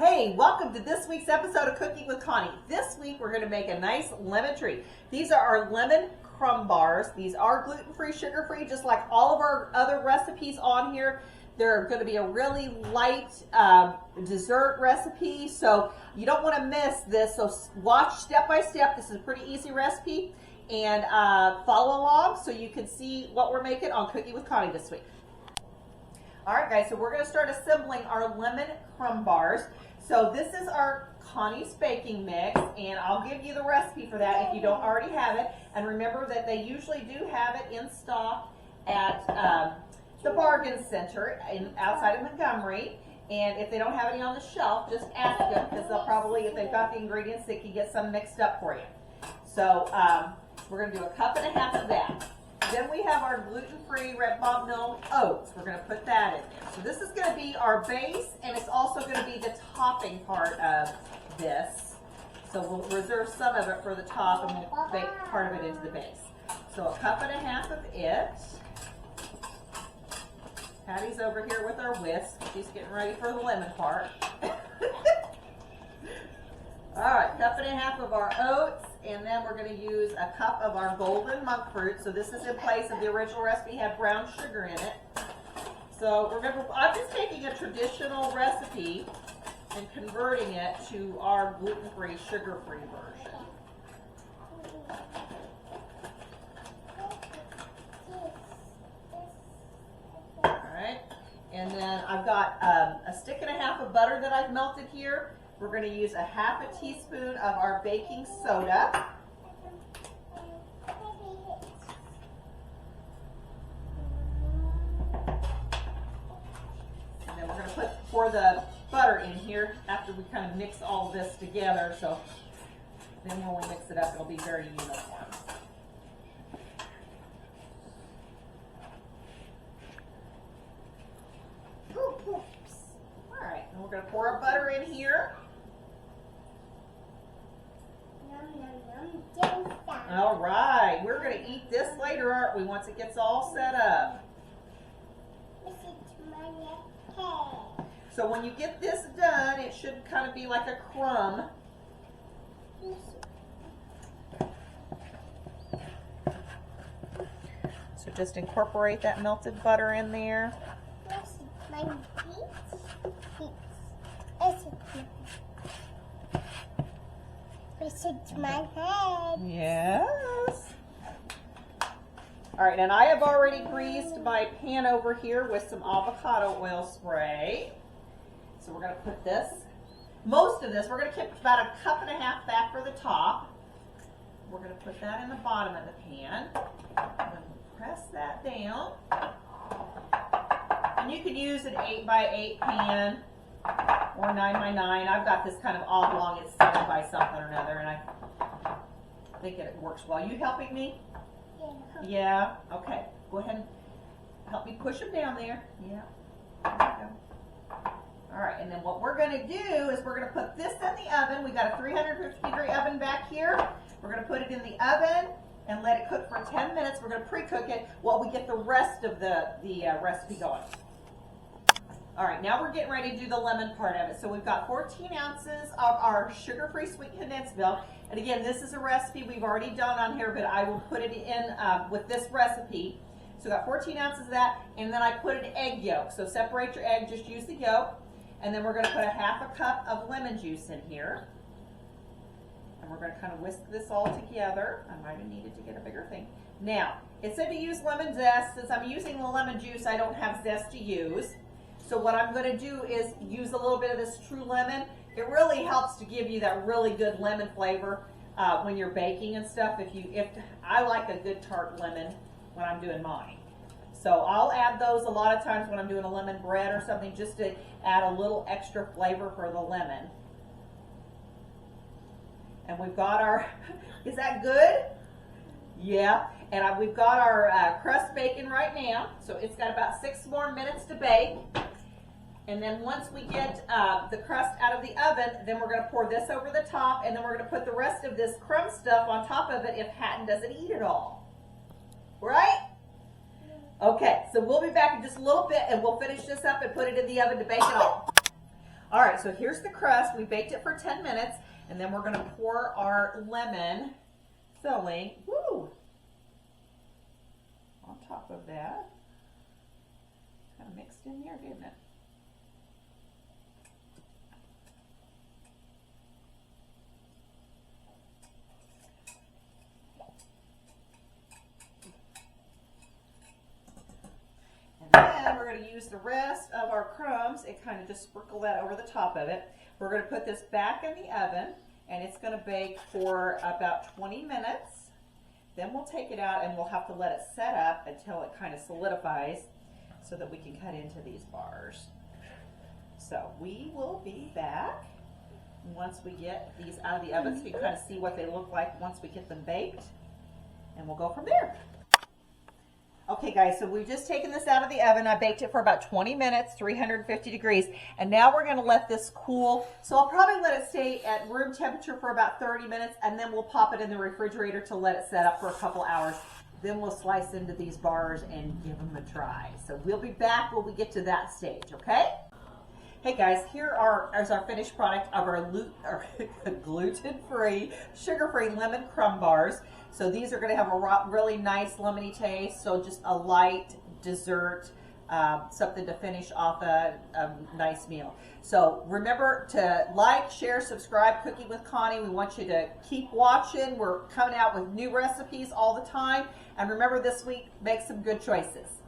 Hey, welcome to this week's episode of Cooking with Connie. This week we're going to make a nice lemon treat. These are our lemon crumb bars. These are gluten-free, sugar-free, just like all of our other recipes on here. They're going to be a really light dessert recipe, so you don't want to miss this. So watch step by step. This is a pretty easy recipe, and follow along so you can see what we're making on Cooking with Connie this week. All right, guys, so we're going to start assembling our lemon crumb bars. So this is our Connie's baking mix, and I'll give you the recipe for that if you don't already have it. And remember that they usually do have it in stock at the bargain center outside of Montgomery. And if they don't have any on the shelf, just ask them, because they'll probably, if they've got the ingredients, they can get some mixed up for you. So we're going to do 1.5 cups of that. Then we have our gluten-free red bob mill oats. We're going to put that in there. So this is going to be our base, and it's also going to be the topping part of this. So we'll reserve some of it for the top, and we'll bake part of it into the base. So 1.5 cups of it. Patty's over here with our whisk. She's getting ready for the lemon part. All right, 1.5 cups of our oats, and then we're going to use 1 cup of our golden monk fruit. So this is in place of the original recipe, had brown sugar in it. So remember, I'm just taking a traditional recipe and converting it to our gluten-free, sugar-free version. All right, and then I've got 1.5 sticks of butter that I've melted here. We're going to use 1/2 teaspoon of our baking soda. And then we're going to pour the butter in here after we kind of mix all of this together. So then when we mix it up, it'll be very uniform. All right, and we're going to pour our butter in here. All right, we're going to eat this later, aren't we, once it gets all set up. So when you get this done, it should kind of be like a crumb. So just incorporate that melted butter in there. To my head. Yes. All right, and I have already greased my pan over here with some avocado oil spray. So we're going to put this, most of this, we're going to keep about 1.5 cups back for the top. We're going to put that in the bottom of the pan. And press that down. And you could use an 8x8 pan or 9x9. I've got this kind of oblong, it's 7 by something or another, and I think it works well. You helping me? Yeah. Yeah? Okay. Go ahead and help me push them down there. Yeah. There you go. All right, and then what we're going to do is we're going to put this in the oven. We've got a 350-degree oven back here. We're going to put it in the oven and let it cook for 10 minutes. We're going to pre-cook it while we get the rest of the recipe going. All right, now we're getting ready to do the lemon part of it. So we've got 14 ounces of our sugar-free sweet condensed milk. And again, this is a recipe we've already done on here, but I will put it in with this recipe. So I've got 14 ounces of that, and then I put an egg yolk. So separate your egg, just use the yolk. And then we're going to put 1/2 cup of lemon juice in here. And we're going to kind of whisk this all together. I might have needed to get a bigger thing. Now, it said to use lemon zest. Since I'm using the lemon juice, I don't have zest to use. So what I'm going to do is use a little bit of this true lemon. It really helps to give you that really good lemon flavor when you're baking and stuff. If I like a good tart lemon when I'm doing mine. So I'll add those a lot of times when I'm doing a lemon bread or something, just to add a little extra flavor for the lemon. And we've got our, is that good? Yeah, and we've got our crust baking right now. So it's got about 6 more minutes to bake. And then once we get the crust out of the oven, then we're going to pour this over the top, and then we're going to put the rest of this crumb stuff on top of it if Hatton doesn't eat it all. Right? Okay, so we'll be back in just a little bit, and we'll finish this up and put it in the oven to bake it all. All right, so here's the crust. We baked it for 10 minutes, and then we're gonna pour our lemon filling, on top of that. Kind of mixed in there, didn't it? And then we're going to use the rest of our crumbs and kind of just sprinkle that over the top of it. We're going to put this back in the oven, and it's going to bake for about 20 minutes. Then we'll take it out and we'll have to let it set up until it kind of solidifies so that we can cut into these bars. So we will be back once we get these out of the oven so you can kind of see what they look like once we get them baked, and we'll go from there. Okay guys, so we've just taken this out of the oven. I baked it for about 20 minutes, 350 degrees, and now we're gonna let this cool. So I'll probably let it stay at room temperature for about 30 minutes, and then we'll pop it in the refrigerator to let it set up for a couple hours. Then we'll slice into these bars and give them a try. So we'll be back when we get to that stage, okay? Hey guys, here is our finished product of our gluten-free, sugar-free lemon crumb bars. So these are going to have a really nice lemony taste. So just a light dessert, something to finish off a nice meal. So remember to like, share, subscribe, Cooking with Connie. We want you to keep watching. We're coming out with new recipes all the time. And remember this week, make some good choices.